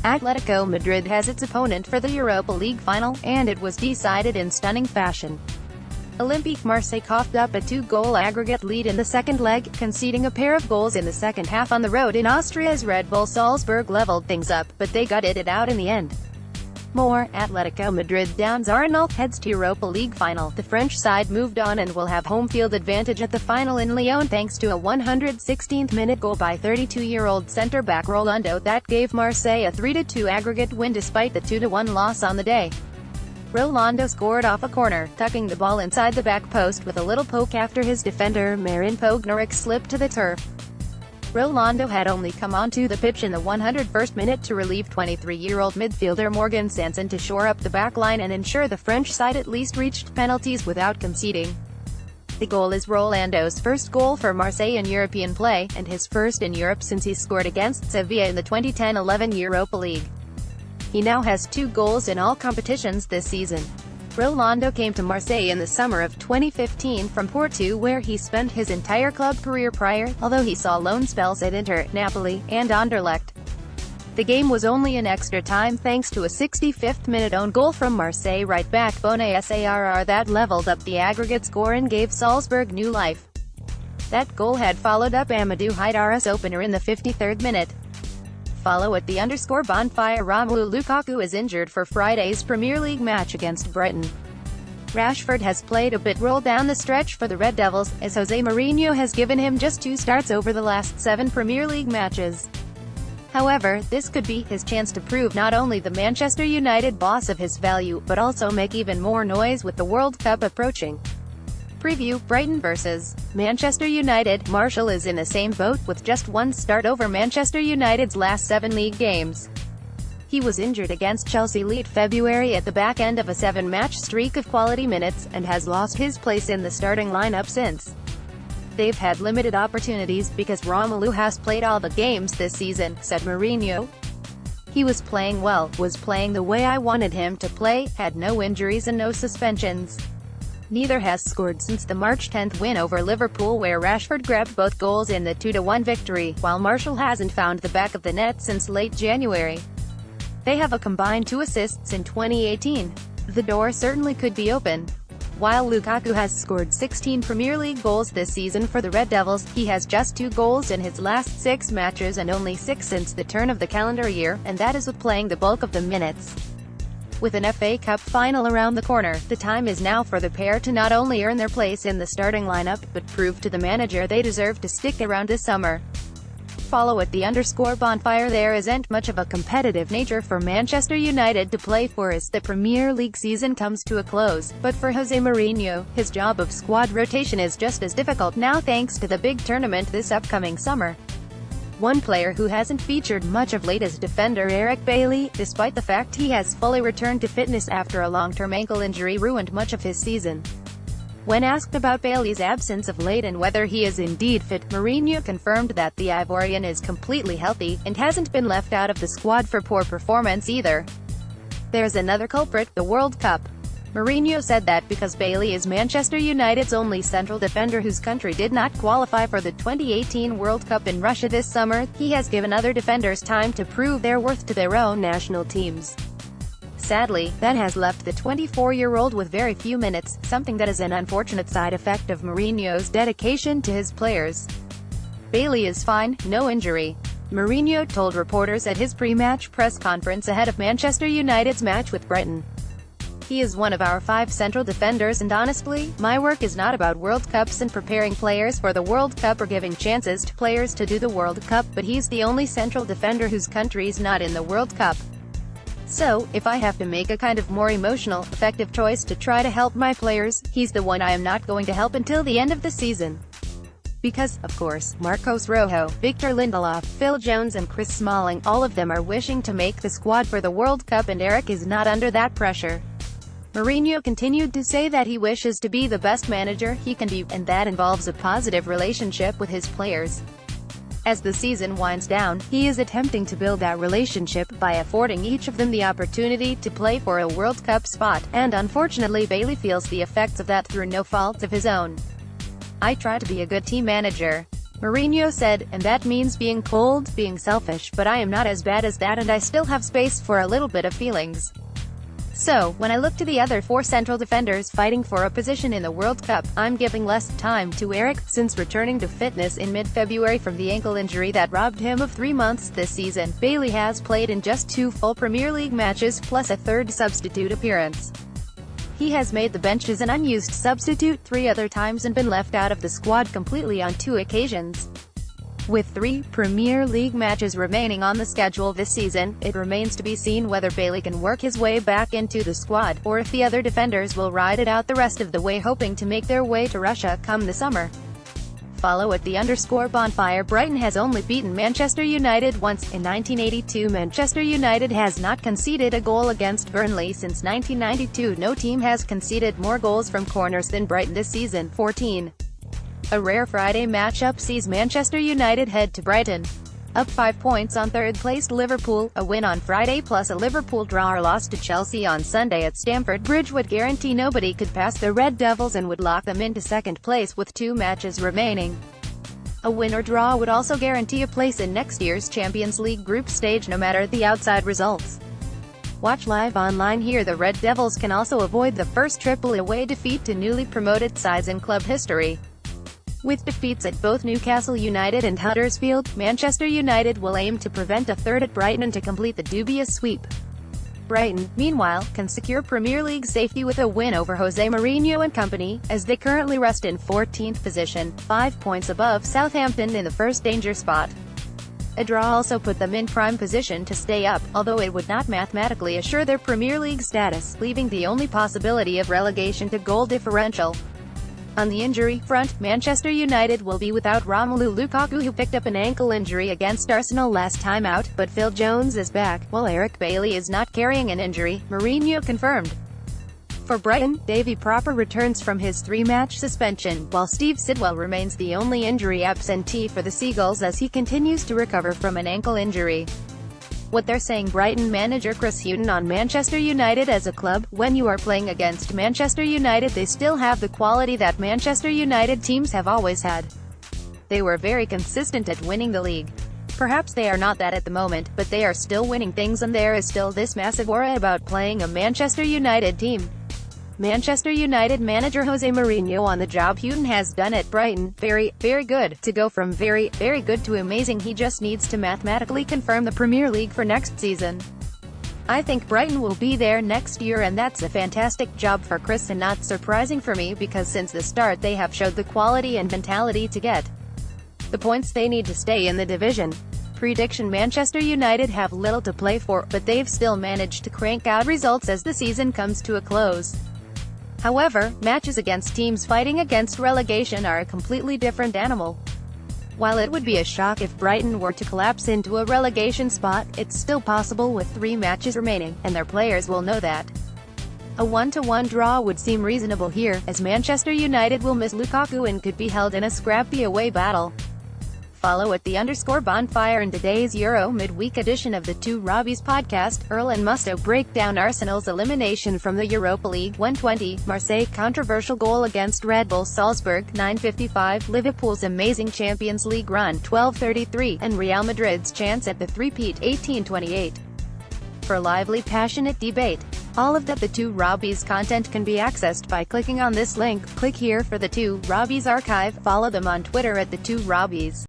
Atletico Madrid has its opponent for the Europa League final, and it was decided in stunning fashion. Olympique Marseille coughed up a 2-goal aggregate lead in the second leg, conceding a pair of goals in the second half on the road in Austria as Red Bull Salzburg leveled things up, but they gutted it out in the end. More, Atletico Madrid downs Arenal, heads to Europa League final. The French side moved on and will have home field advantage at the final in Lyon thanks to a 116th-minute goal by 32-year-old centre-back Rolando that gave Marseille a 3-2 aggregate win despite the 2-1 loss on the day. Rolando scored off a corner, tucking the ball inside the back post with a little poke after his defender Marin Pognorek slipped to the turf. Rolando had only come onto the pitch in the 101st minute to relieve 23-year-old midfielder Morgan Sanson to shore up the backline and ensure the French side at least reached penalties without conceding. The goal is Rolando's first goal for Marseille in European play, and his first in Europe since he scored against Sevilla in the 2010-11 Europa League. He now has 2 goals in all competitions this season. Rolando came to Marseille in the summer of 2015 from Porto, where he spent his entire club career prior, although he saw loan spells at Inter, Napoli, and Anderlecht. The game was only in extra time thanks to a 65th-minute own goal from Marseille right-back Bouna Sarr that leveled up the aggregate score and gave Salzburg new life. That goal had followed up Amadou Haidara's opener in the 53rd minute. Follow at the _bonfire. Romelu Lukaku is injured for Friday's Premier League match against Brighton. Rashford has played a bit role down the stretch for the Red Devils, as Jose Mourinho has given him just 2 starts over the last 7 Premier League matches. However, this could be his chance to prove not only the Manchester United boss of his value, but also make even more noise with the World Cup approaching. Preview: Brighton vs. Manchester United. Martial is in the same boat, with just 1 start over Manchester United's last 7 league games. He was injured against Chelsea late February at the back end of a 7-match streak of quality minutes, and has lost his place in the starting lineup since. They've had limited opportunities because Romelu has played all the games this season, said Mourinho. He was playing well, was playing the way I wanted him to play, had no injuries and no suspensions. Neither has scored since the March 10th win over Liverpool, where Rashford grabbed both goals in the 2-1 victory, while Martial hasn't found the back of the net since late January. They have a combined 2 assists in 2018. The door certainly could be open. While Lukaku has scored 16 Premier League goals this season for the Red Devils, he has just 2 goals in his last 6 matches and only 6 since the turn of the calendar year, and that is with playing the bulk of the minutes. With an FA Cup final around the corner, the time is now for the pair to not only earn their place in the starting lineup, but prove to the manager they deserve to stick around this summer. Follow at the _bonfire. There isn't much of a competitive nature for Manchester United to play for as the Premier League season comes to a close, but for Jose Mourinho, his job of squad rotation is just as difficult now thanks to the big tournament this upcoming summer. One player who hasn't featured much of late is defender Eric Bailly, despite the fact he has fully returned to fitness after a long-term ankle injury ruined much of his season. When asked about Bailey's absence of late and whether he is indeed fit, Mourinho confirmed that the Ivorian is completely healthy, and hasn't been left out of the squad for poor performance either. There's another culprit, the World Cup. Mourinho said that because Bailey is Manchester United's only central defender whose country did not qualify for the 2018 World Cup in Russia this summer, he has given other defenders time to prove their worth to their own national teams. Sadly, that has left the 24-year-old with very few minutes, something that is an unfortunate side effect of Mourinho's dedication to his players. Bailey is fine, no injury. Mourinho told reporters at his pre-match press conference ahead of Manchester United's match with Brighton. He is one of our 5 central defenders, and honestly, my work is not about World Cups and preparing players for the World Cup or giving chances to players to do the World Cup, but he's the only central defender whose country's not in the World Cup. So, if I have to make a kind of more emotional, effective choice to try to help my players, he's the one I am not going to help until the end of the season. Because, of course, Marcos Rojo, Victor Lindelof, Phil Jones and Chris Smalling, all of them are wishing to make the squad for the World Cup, and Eric is not under that pressure. Mourinho continued to say that he wishes to be the best manager he can be, and that involves a positive relationship with his players. As the season winds down, he is attempting to build that relationship by affording each of them the opportunity to play for a World Cup spot, and unfortunately Bailey feels the effects of that through no fault of his own. I try to be a good team manager. Mourinho said, and that means being cold, being selfish, but I am not as bad as that and I still have space for a little bit of feelings. So, when I look to the other 4 central defenders fighting for a position in the World Cup, I'm giving less time to Eric, since returning to fitness in mid-February from the ankle injury that robbed him of 3 months this season. Bailey has played in just 2 full Premier League matches, plus a 3rd substitute appearance. He has made the bench as an unused substitute 3 other times and been left out of the squad completely on 2 occasions. With 3 Premier League matches remaining on the schedule this season, it remains to be seen whether Bailey can work his way back into the squad, or if the other defenders will ride it out the rest of the way hoping to make their way to Russia come the summer. Follow at _bonfire. Brighton has only beaten Manchester United once. In 1982, Manchester United has not conceded a goal against Burnley since 1992. No team has conceded more goals from corners than Brighton this season, 14. A rare Friday matchup sees Manchester United head to Brighton. Up 5 points on third-placed Liverpool, a win on Friday plus a Liverpool draw or loss to Chelsea on Sunday at Stamford Bridge would guarantee nobody could pass the Red Devils and would lock them into second place with 2 matches remaining. A win or draw would also guarantee a place in next year's Champions League group stage no matter the outside results. Watch live online here. The Red Devils can also avoid the first triple away defeat to newly promoted sides in club history. With defeats at both Newcastle United and Huddersfield, Manchester United will aim to prevent a 3rd at Brighton to complete the dubious sweep. Brighton, meanwhile, can secure Premier League safety with a win over Jose Mourinho and company, as they currently rest in 14th position, 5 points above Southampton in the first danger spot. A draw also put them in prime position to stay up, although it would not mathematically assure their Premier League status, leaving the only possibility of relegation to goal differential. On the injury front, Manchester United will be without Romelu Lukaku, who picked up an ankle injury against Arsenal last time out, but Phil Jones is back, while Eric Bailey is not carrying an injury, Mourinho confirmed. For Brighton, Davy Pröpper returns from his 3-match suspension, while Steve Sidwell remains the only injury absentee for the Seagulls as he continues to recover from an ankle injury. What they're saying Brighton manager Chris Hughton on Manchester United as a club: when you are playing against Manchester United, they still have the quality that Manchester United teams have always had. They were very consistent at winning the league. Perhaps they are not that at the moment, but they are still winning things and there is still this massive aura about playing a Manchester United team. Manchester United manager Jose Mourinho on the job Hughton has done at Brighton. Very, very good. To go from very, very good to amazing, he just needs to mathematically confirm the Premier League for next season. I think Brighton will be there next year, and that's a fantastic job for Chris and not surprising for me because since the start they have showed the quality and mentality to get the points they need to stay in the division. Prediction: Manchester United have little to play for, but they've still managed to crank out results as the season comes to a close. However, matches against teams fighting against relegation are a completely different animal. While it would be a shock if Brighton were to collapse into a relegation spot, it's still possible with 3 matches remaining, and their players will know that. A 1-1 draw would seem reasonable here, as Manchester United will miss Lukaku and could be held in a scrappy away battle. Follow at _bonfire in today's Euro midweek edition of the Two Robbies podcast. Earl and Musto break down Arsenal's elimination from the Europa League. 1:20, Marseille controversial goal against Red Bull Salzburg. 9:55, Liverpool's amazing Champions League run. 12:33, and Real Madrid's chance at the three-peat. 18:28. For lively, passionate debate. All of the Two Robbies content can be accessed by clicking on this link. Click here for the Two Robbies archive. Follow them on Twitter at the Two Robbies.